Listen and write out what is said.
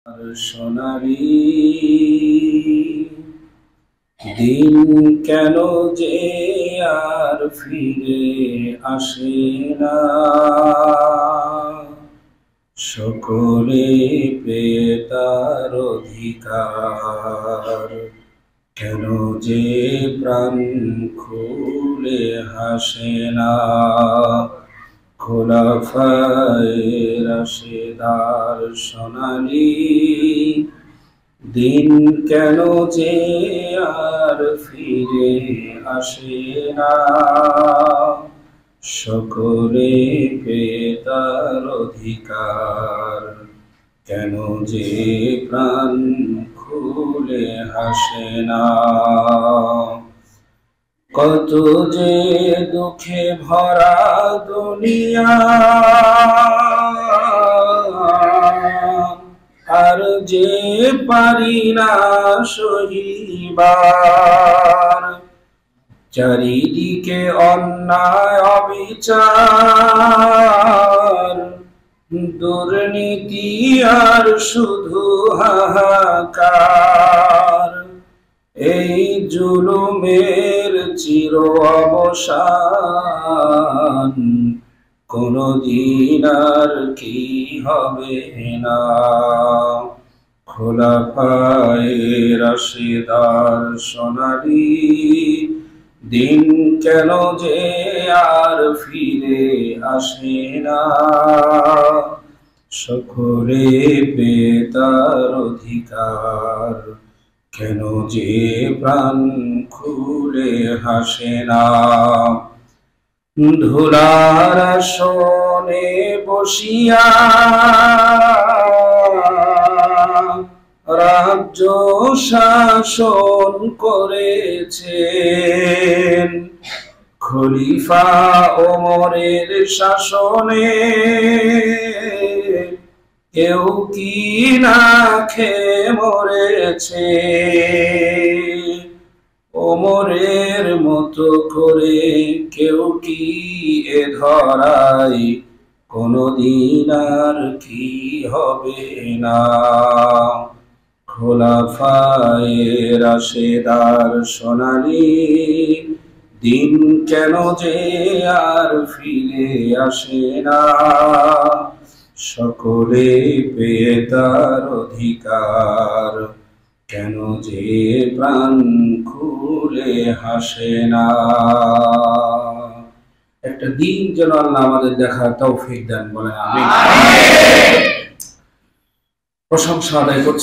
আর সোনালি দিন কেন যে আর ফিরে আসে না, সকলে পেয়ে তার অধিকার। কেন যে প্রাণ খুলে হাসে না, খোলাফায়ে রাশেদার সোনালি দিন কেন যে আর ফিরে আসে না, সকলে পেয়ে তার অধিকার। কেন যে প্রাণ খুলে হাসে না, কত যে দুঃখে ভরা দুনিয়া, আর যে পারি না সহিবার। চারিদিকে অন্যায় অবিচার, দুর্নীতি আর শুধু হাহাকার। এই জুলুমের চির অবসান কোনদিন আর কি হবে না, খোলাফায়ে রাশেদার সোনালি দিন কেন যে আর ফিরে আসে না, সকলে পেয়ে তার অধিকার। কেন যে প্রাণ খুলে হাসে না, ধুলার আসনে বসিয়া রাজ্য শাসন করেছেন, খলিফা ওমরের শাসনে কেউ কি না খেয়ে মরেছে। ওমরের মতো করে কেউ কি এ ধরায় কোনদিন আর কি হবে না, খোলাফায়ে রাশেদার সোনালি দিন কেন যে আর ফিরে আসে না, সকলে পেয়ে তার অধিকার। কেন যে প্রাণ খুলে হাসে না। একটা দিন যেন আল্লাহ আমাদের দেখার তৌফিক দেন, বলেন আমিন। প্রশংসা আদায় করছি।